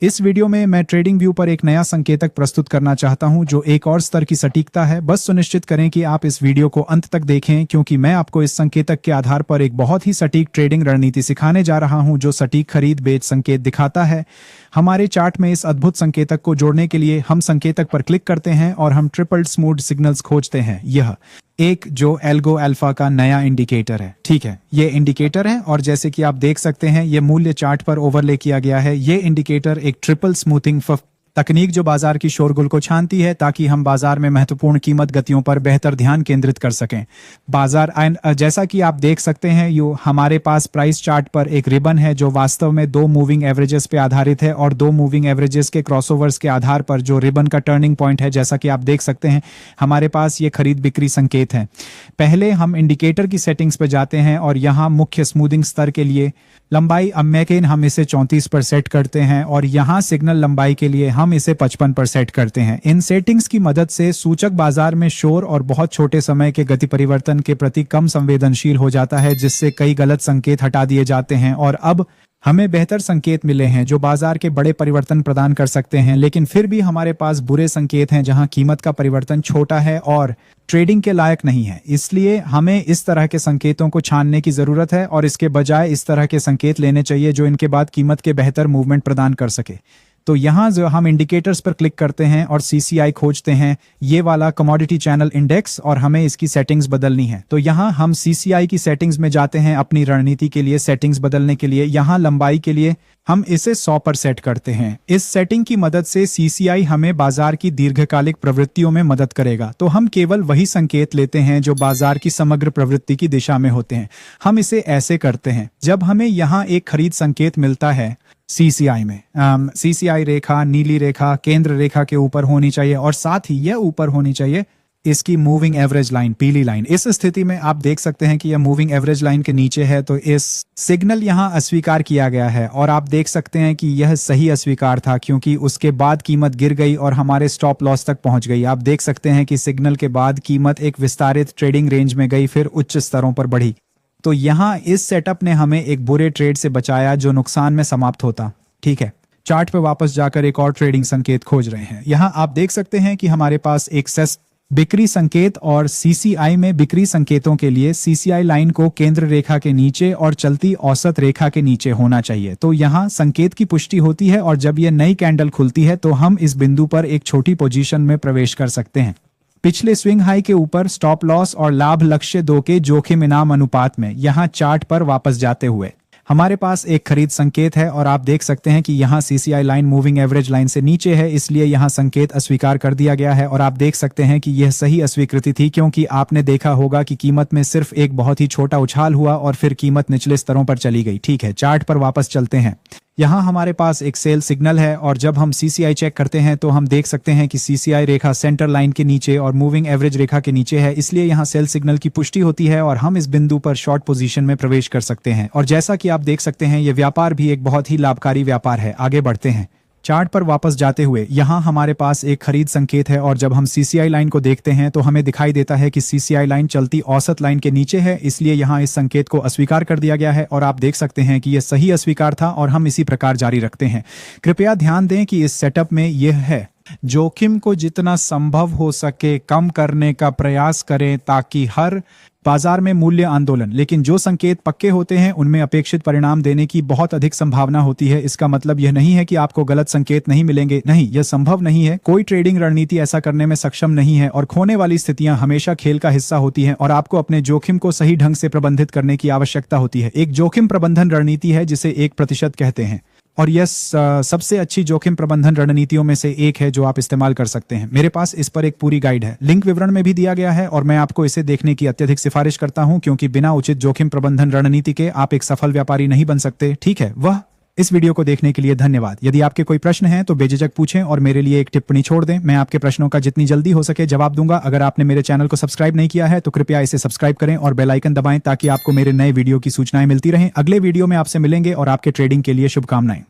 इस वीडियो में मैं ट्रेडिंग व्यू पर एक नया संकेतक प्रस्तुत करना चाहता हूं जो एक और स्तर की सटीकता है। बस सुनिश्चित करें कि आप इस वीडियो को अंत तक देखें क्योंकि मैं आपको इस संकेतक के आधार पर एक बहुत ही सटीक ट्रेडिंग रणनीति सिखाने जा रहा हूं जो सटीक खरीद बेच संकेत दिखाता है। हमारे चार्ट में इस अद्भुत संकेतक को जोड़ने के लिए हम संकेतक पर क्लिक करते हैं और हम ट्रिपल स्मूथ सिग्नल्स खोजते हैं। यह एक जो एल्गो अल्फा का नया इंडिकेटर है। ठीक है, ये इंडिकेटर है और जैसे कि आप देख सकते हैं ये मूल्य चार्ट पर ओवरले किया गया है। ये इंडिकेटर एक ट्रिपल स्मूथिंग तकनीक जो बाजार की शोरगुल को छानती है ताकि हम बाजार में महत्वपूर्ण कीमत गतियों पर बेहतर ध्यान केंद्रित कर सकें। बाजार जैसा कि आप देख सकते हैं यो हमारे पास प्राइस चार्ट पर एक रिबन है जो वास्तव में दो मूविंग एवरेजेस पे आधारित है और दो मूविंग एवरेजेस के क्रॉसओवर्स के आधार पर जो रिबन का टर्निंग पॉइंट है, जैसा कि आप देख सकते हैं हमारे पास ये खरीद बिक्री संकेत है। पहले हम इंडिकेटर की सेटिंग्स पे जाते हैं और यहाँ मुख्य स्मूथिंग स्तर के लिए लंबाई अमेकेन हम इसे 34 पर सेट करते हैं और यहाँ सिग्नल लंबाई के लिए हम इसे 55 पर सेट करते हैं। इन सेटिंग्स की मदद से सूचक बाजार में शोर और बहुत छोटे समय के गति परिवर्तन के प्रति कम संवेदनशील हो जाता है, जिससे कई गलत संकेत हटा दिए जाते हैं और अब हमें बेहतर संकेत मिले हैं जो बाजार के बड़े परिवर्तन प्रदान कर सकते हैं। लेकिन फिर भी हमारे पास बुरे संकेत हैं जहां कीमत का परिवर्तन छोटा है और ट्रेडिंग के लायक नहीं है। इसलिए हमें इस तरह के संकेतों को छानने की जरूरत है और इसके बजाय इस तरह के संकेत लेने चाहिए जो इनके बाद कीमत के बेहतर मूवमेंट प्रदान कर सके। तो यहाँ जो हम इंडिकेटर्स पर क्लिक करते हैं और CCI खोजते हैं, ये वाला कमोडिटी चैनल इंडेक्स, और हमें इसकी सेटिंग्स बदलनी है। तो यहाँ हम CCI की सेटिंग्स में जाते हैं अपनी रणनीति के लिए सेटिंग्स बदलने के लिए। यहाँ लंबाई के लिए हम इसे 100 पर सेट करते हैं। इस सेटिंग की मदद से CCI हमें बाजार की दीर्घकालिक प्रवृत्तियों में मदद करेगा। तो हम केवल वही संकेत लेते हैं जो बाजार की समग्र प्रवृत्ति की दिशा में होते हैं। हम इसे ऐसे करते हैं, जब हमें यहाँ एक खरीद संकेत मिलता है CCI में, CCI रेखा, नीली रेखा केंद्र रेखा के ऊपर होनी चाहिए और साथ ही यह ऊपर होनी चाहिए इसकी मूविंग एवरेज लाइन, पीली लाइन। इस स्थिति में आप देख सकते हैं कि यह मूविंग एवरेज लाइन के नीचे है, तो इस सिग्नल यहाँ अस्वीकार किया गया है और आप देख सकते हैं कि यह सही अस्वीकार था क्योंकि उसके बाद कीमत गिर गई और हमारे स्टॉप लॉस तक पहुंच गई। आप देख सकते हैं कि सिग्नल के बाद कीमत एक विस्तारित ट्रेडिंग रेंज में गई, फिर उच्च स्तरों पर बढ़ी। तो यहाँ इस सेटअप ने हमें एक बुरे ट्रेड से बचाया जो नुकसान में समाप्त होता। ठीक है, चार्ट पे वापस जाकर एक और ट्रेडिंग संकेत खोज रहे हैं। यहाँ आप देख सकते हैं कि हमारे पास एक सेस बिक्री संकेत और CCI में बिक्री संकेतों के लिए CCI लाइन को केंद्र रेखा के नीचे और चलती औसत रेखा के नीचे होना चाहिए। तो यहाँ संकेत की पुष्टि होती है और जब यह नई कैंडल खुलती है तो हम इस बिंदु पर एक छोटी पोजीशन में प्रवेश कर सकते हैं। पिछले स्विंग हाई के ऊपर स्टॉप लॉस और लाभ लक्ष्य 2 के जोखिम इनाम अनुपात में यहाँ चार्ट पर वापस जाते हुए हमारे पास एक खरीद संकेत है और आप देख सकते हैं कि यहाँ CCI line moving average line से नीचे है, इसलिए यहाँ संकेत अस्वीकार कर दिया गया है और आप देख सकते हैं कि यह सही अस्वीकृति थी क्योंकि आपने देखा होगा कि कीमत में सिर्फ एक बहुत ही छोटा उछाल हुआ और फिर कीमत निचले स्तरों पर चली गई। ठीक है, चार्ट पर वापस चलते हैं। यहाँ हमारे पास एक सेल सिग्नल है और जब हम CCI चेक करते हैं तो हम देख सकते हैं कि CCI रेखा सेंटर लाइन के नीचे और मूविंग एवरेज रेखा के नीचे है, इसलिए यहाँ सेल सिग्नल की पुष्टि होती है और हम इस बिंदु पर शॉर्ट पोजीशन में प्रवेश कर सकते हैं। और जैसा कि आप देख सकते हैं ये व्यापार भी एक बहुत ही लाभकारी व्यापार है। आगे बढ़ते हैं। चार्ट पर वापस जाते हुए यहाँ हमारे पास एक खरीद संकेत है और जब हम CCI लाइन को देखते हैं तो हमें दिखाई देता है कि CCI लाइन चलती औसत लाइन के नीचे है, इसलिए यहाँ इस संकेत को अस्वीकार कर दिया गया है और आप देख सकते हैं कि यह सही अस्वीकार था और हम इसी प्रकार जारी रखते हैं। कृपया ध्यान दें कि इस सेटअप में यह है, जोखिम को जितना संभव हो सके कम करने का प्रयास करें ताकि हर बाजार में मूल्य आंदोलन, लेकिन जो संकेत पक्के होते हैं उनमें अपेक्षित परिणाम देने की बहुत अधिक संभावना होती है। इसका मतलब यह नहीं है कि आपको गलत संकेत नहीं मिलेंगे, नहीं, यह संभव नहीं है। कोई ट्रेडिंग रणनीति ऐसा करने में सक्षम नहीं है और खोने वाली स्थितियां हमेशा खेल का हिस्सा होती हैं और आपको अपने जोखिम को सही ढंग से प्रबंधित करने की आवश्यकता होती है। एक जोखिम प्रबंधन रणनीति है जिसे 1% कहते हैं और यह सबसे अच्छी जोखिम प्रबंधन रणनीतियों में से एक है जो आप इस्तेमाल कर सकते हैं। मेरे पास इस पर एक पूरी गाइड है, लिंक विवरण में भी दिया गया है और मैं आपको इसे देखने की अत्यधिक सिफारिश करता हूं क्योंकि बिना उचित जोखिम प्रबंधन रणनीति के आप एक सफल व्यापारी नहीं बन सकते। ठीक है, वह इस वीडियो को देखने के लिए धन्यवाद। यदि आपके कोई प्रश्न हैं तो बेझिझक पूछें और मेरे लिए एक टिप्पणी छोड़ दें। मैं आपके प्रश्नों का जितनी जल्दी हो सके जवाब दूंगा। अगर आपने मेरे चैनल को सब्सक्राइब नहीं किया है तो कृपया इसे सब्सक्राइब करें और बेल आइकन दबाएं ताकि आपको मेरे नए वीडियो की सूचनाएं मिलती रहें। अगले वीडियो में आपसे मिलेंगे और आपके ट्रेडिंग के लिए शुभकामनाएं।